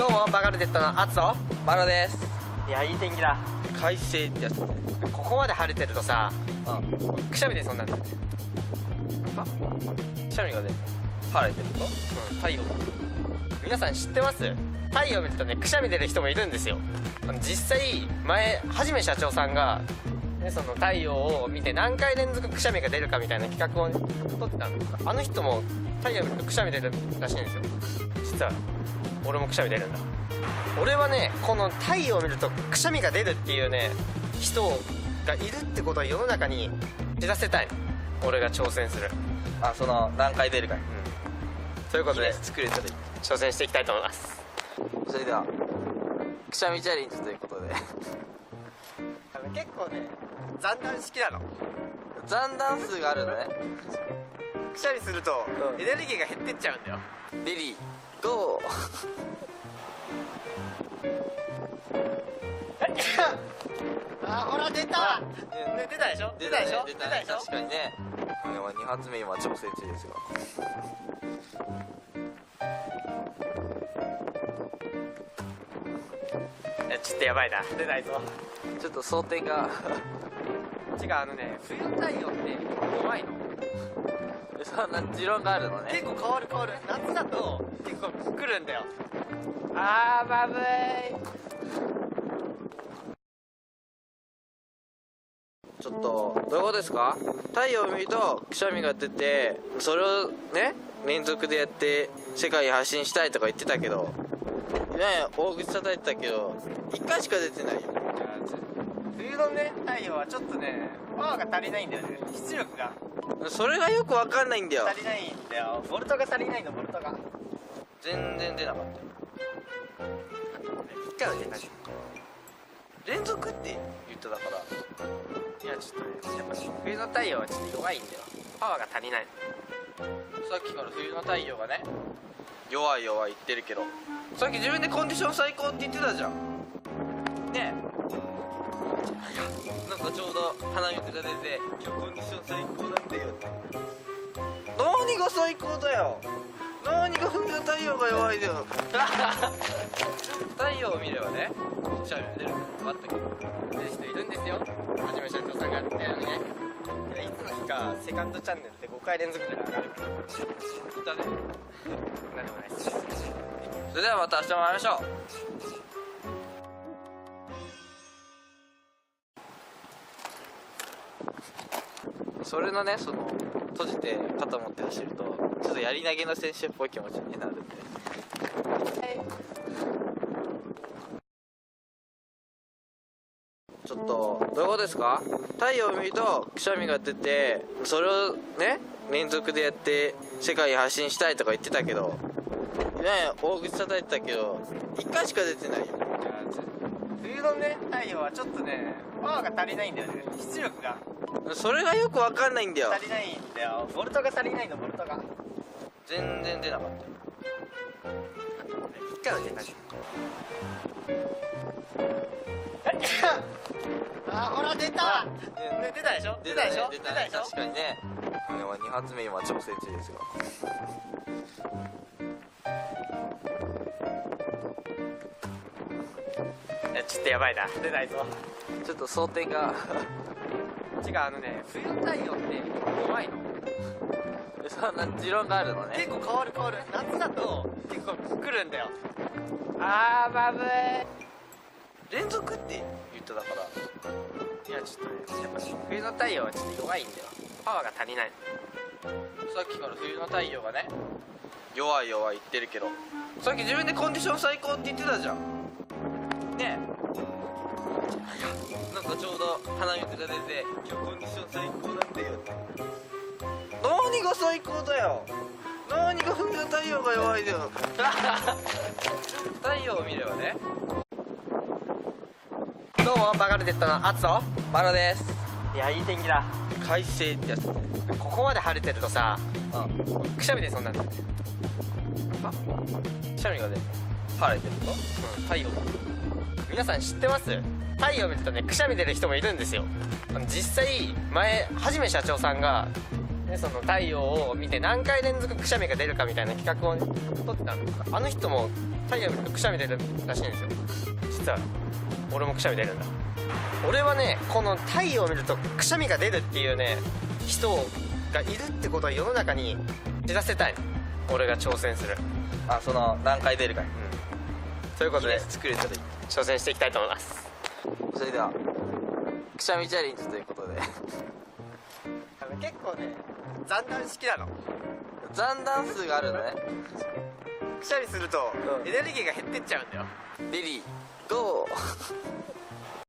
どうもバカルテットのアツとマロです。いやいい天気だ。快晴ってやつ。ここまで晴れてるとさ、くしゃみでそんなんだ。くしゃみがね、晴れてると、太陽。皆さん知ってます？太陽を見るとねくしゃみ出る人もいるんですよ。実際前はじめ社長さんが、ね、その太陽を見て何回連続くしゃみが出るかみたいな企画を、ね、撮ってたの。あの人も太陽を見るとくしゃみ出るらしいんですよ。実は俺もくしゃみ出るんだ。俺はねこの太陽を見るとくしゃみが出るっていうね人がいるってことを世の中に知らせたいの。俺が挑戦する。あ、その何回出るかに。ということで作れたらいい。挑戦していきたいと思います。それではくしゃみチャレンジということで結構ね残弾式なの。残弾数があるのね。くしゃみするとエネルギーが減ってっちゃうんだよ。レディーゴー。あ、ほら出た、出たでしょ。出たでしょ。出たね。確かにね。2発目今調整中ですが、ちょっとやばいな、出ないぞ。ちょっと想定が違う、冬の太陽って弱いの。そんな持論があるのね。結構変わる。夏だと結構来るんだよ。あーまぶい。ちょっとどういうことですか？太陽を見るとくしゃみが出て、それをね連続でやって世界に発信したいとか言ってたけどね、大口叩いてたけど1回しか出てないよ。冬のね太陽はちょっとねパワーが足りないんだよね。出力がそれがよくわかんないんだよ。足りないんだよ。ボルトが足りないの。ボルトが全然出なかったよ。1回は出たし、連続って言ってたから。いやちょっとねやっぱ冬の太陽はちょっと弱いんだよ。パワーが足りない。さっきから冬の太陽がね弱い言ってるけど、さっき自分でコンディション最高って言ってたじゃんねえ。なんかちょうど鼻水が出て「今日コンディション最高なんだよ」って。何が最高だよ。何が冬の太陽が弱いだよ。太陽を見ればねくしゃみが出るの分かったけど、出る人いるんですよ。はじめ社長さんがやってたよね。いつの日かセカンドチャンネルで5回連続で上がる。だね。なんでもないです。それではまた明日も会いましょう。それのね、その閉じて肩持って走るとちょっとやり投げの選手っぽい気持ちになるんで、ちょっとどういうことですか？太陽を見るとくしゃみが出て、それをね連続でやって世界に発信したいとか言ってたけどね、大口叩いてたけど1回しか出てないよ。冬のね太陽はちょっとねパワーが足りないんだよね。出力がそれがよくわかんないんだよ。足りないんだよ。ボルトが足りないの。ボルトが全然出なかったよ。1回は出たし。あ、ほら出た。出たでしょ。出たでしょ。出たね。確かにね。2発目今調整中ですが、ちょっとやばいな、出ないぞ。ちょっと想定が違う、冬の太陽って弱いの。そんな持論があるのね。結構変わる。夏だと結構来るんだよ。あーまぶい。連続って言ってたから。いやちょっとねやっぱ冬の太陽はちょっと弱いんだよ。パワーが足りない。さっきから冬の太陽がね弱い言ってるけど、さっき自分でコンディション最高って言ってたじゃんねえ。なんかちょうど鼻水が出て「今日コンディション最高なんだよ」って。何が最高だよ。何が冬の太陽が弱いだよ。太陽を見ればね。どうもバカルテットのアツとマロです。いやいい天気だ。快晴ってやつ。ここまで晴れてるとさ、くしゃみでそんなんだ。くしゃみがね晴れてると、太陽。皆さん知ってます？太陽を見るとねくしゃみ出る人もいるんですよ。実際前はじめ社長さんが、でその太陽を見て何回連続くしゃみが出るかみたいな企画を撮ってたんです。あの人も太陽見るとくしゃみ出るらしいんですよ。実は俺もくしゃみ出るんだ。俺はねこの太陽を見るとくしゃみが出るっていうね人がいるってことは世の中に知らせたいの。俺が挑戦する。あ、その何回出るかにということで作れたらいい。挑戦していきたいと思います。それではくしゃみチャレンジということで結構ね残弾式なの。残弾数があるのね。くしゃみするとエネルギーが減ってっちゃうんだよ。レディーゴー